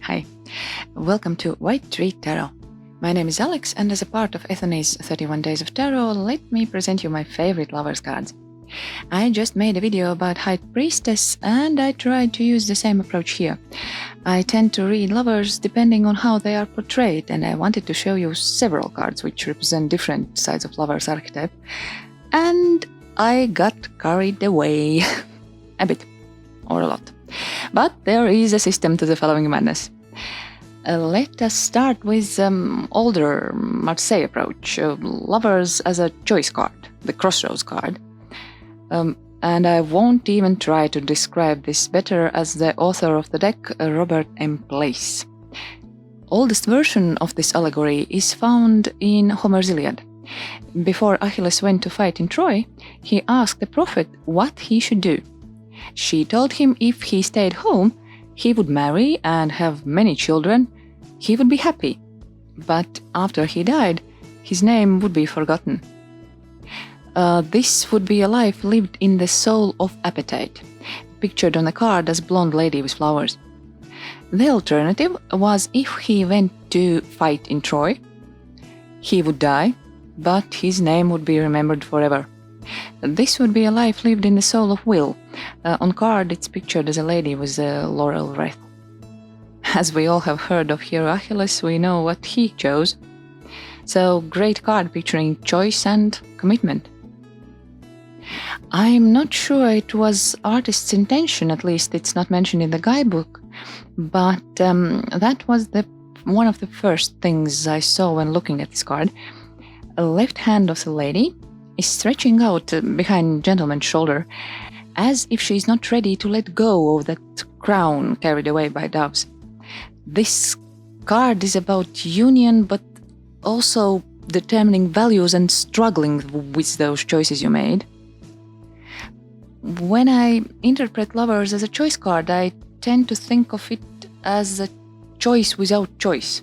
Hi, welcome to Rohrig Tarot. My name is Alex, and as a part of Ethony's 31 Days of Tarot, let me present you my favorite lovers cards. I just made a video about High Priestess, and I tried to use the same approach here. I tend to read lovers depending on how they are portrayed, and I wanted to show you several cards which represent different sides of lovers archetype. And I got carried away. A bit, or a lot. But there is a system to the following madness. Let us start with older Marseille approach, lovers as a choice card, the crossroads card. And I won't even try to describe this better as the author of the deck, Robert M. Place. Oldest version of this allegory is found in Homer's Iliad. Before Achilles went to fight in Troy, he asked the prophet what he should do. She told him if he stayed home, he would marry and have many children, he would be happy. But after he died, his name would be forgotten. This would be a life lived in the soul of appetite, pictured on the card as blonde lady with flowers. The alternative was if he went to fight in Troy, he would die, but his name would be remembered forever. This would be a life lived in the soul of will. On card, it's pictured as a lady with a laurel wreath. As we all have heard of hero Achilles, we know what he chose. So, great card picturing choice and commitment. I'm not sure it was artist's intention, at least it's not mentioned in the guidebook, but that was one of the first things I saw when looking at this card. A left hand of the lady is stretching out behind gentleman's shoulder, as if she is not ready to let go of that crown carried away by doves. This card is about union, but also determining values and struggling with those choices you made. When I interpret lovers as a choice card, I tend to think of it as a choice without choice.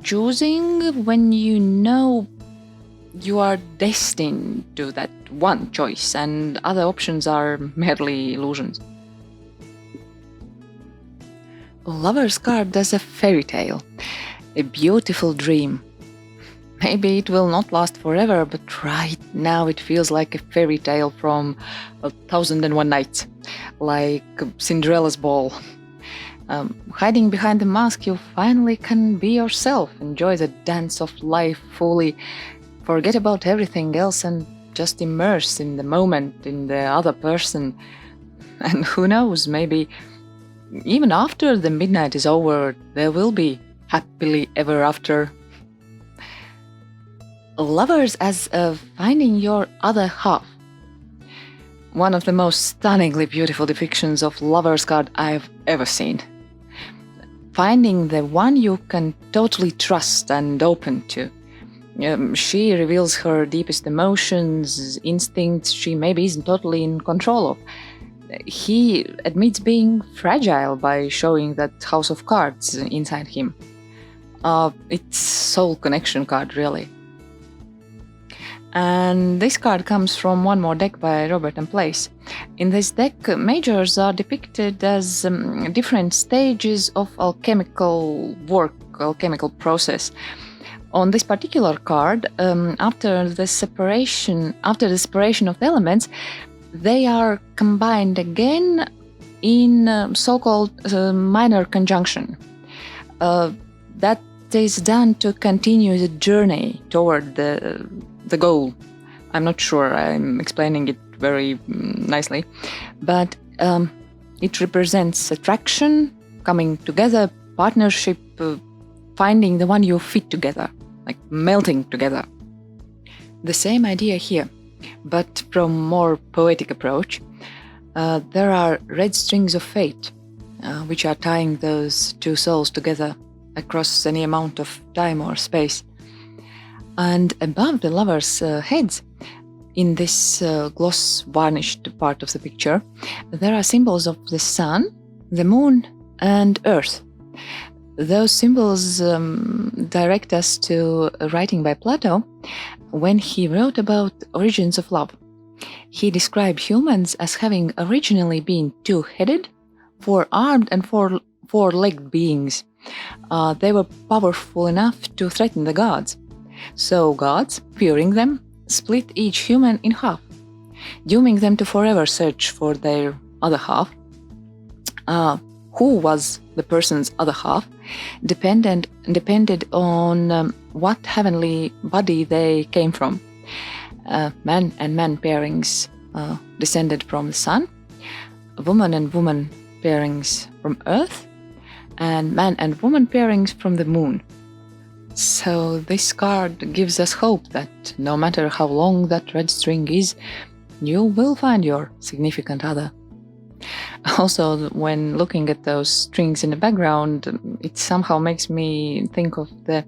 Choosing when you know you are destined to that one choice and other options are merely illusions. Lover's card as a fairy tale, a beautiful dream. Maybe it will not last forever, but right now it feels like a fairy tale from 1001 Nights, like Cinderella's ball. Hiding behind the mask, you finally can be yourself, enjoy the dance of life fully, forget about everything else and just immerse in the moment, in the other person. And who knows, maybe even after the midnight is over, there will be happily ever after. Lovers as finding your other half. One of the most stunningly beautiful depictions of lover's card I've ever seen. Finding the one you can totally trust and open to. She reveals her deepest emotions, instincts she maybe isn't totally in control of. He admits being fragile by showing that house of cards inside him. It's soul connection card, really. And this card comes from one more deck by Robert M. Place. In this deck, majors are depicted as different stages of alchemical work, alchemical process. On this particular card, after the separation of the elements, they are combined again in so-called minor conjunction. That is done to continue the journey toward the goal. I'm not sure I'm explaining it very nicely, but it represents attraction, coming together, partnership, finding the one you fit together, like melting together. The same idea here, but from more poetic approach. There are red strings of fate, which are tying those two souls together across any amount of time or space. And above the lovers' heads, in this gloss varnished part of the picture, there are symbols of the sun, the moon, and earth. Those symbols direct us to a writing by Plato when he wrote about origins of love. He described humans as having originally been two-headed, four-armed, and four-legged beings. They were powerful enough to threaten the gods. So gods, fearing them, split each human in half, dooming them to forever search for their other half. Who was the person's other half depended on what heavenly body they came from. Man and man pairings descended from the sun, woman and woman pairings from earth, and man and woman pairings from the moon. So this card gives us hope that no matter how long that red string is, you will find your significant other. Also, when looking at those strings in the background, it somehow makes me think of the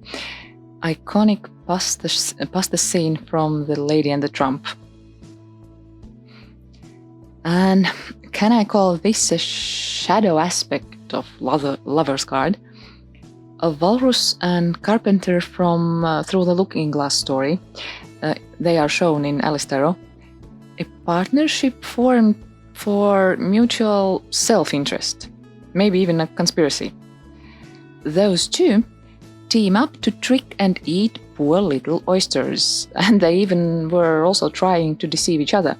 iconic pasta scene from The Lady and the Tramp. And can I call this a shadow aspect of Lover's card? A walrus and carpenter from Through the Looking Glass story. They are shown in Alice Tarot. A partnership formed for mutual self-interest, maybe even a conspiracy. Those two team up to trick and eat poor little oysters, and they even were also trying to deceive each other.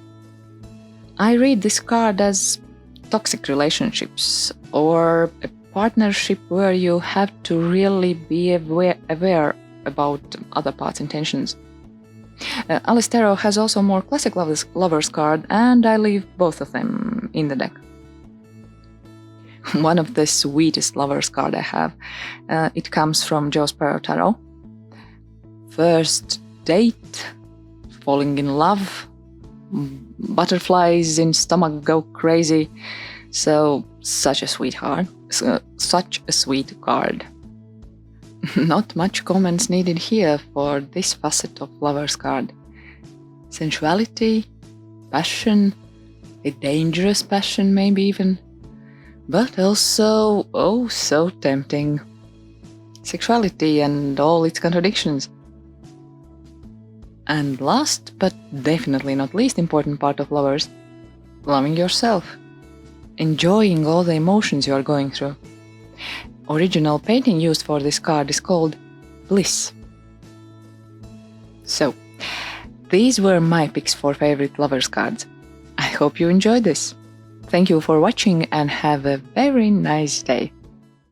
I read this card as toxic relationships, or a partnership where you have to really be aware about other parts' intentions. Alice Tarot has also more classic lovers card, and I leave both of them in the deck. One of the sweetest lovers card I have, it comes from Sparrow Tarot. First date, falling in love, butterflies in stomach go crazy. So such a sweetheart, such a sweet card. Not much comments needed here for this facet of Lover's card. Sensuality, passion, a dangerous passion maybe even, but also, oh, so tempting. Sexuality and all its contradictions. And last, but definitely not least important part of Lovers, loving yourself. Enjoying all the emotions you are going through. Original painting used for this card is called Bliss. So, these were my picks for favorite lovers cards. I hope you enjoyed this. Thank you for watching and have a very nice day.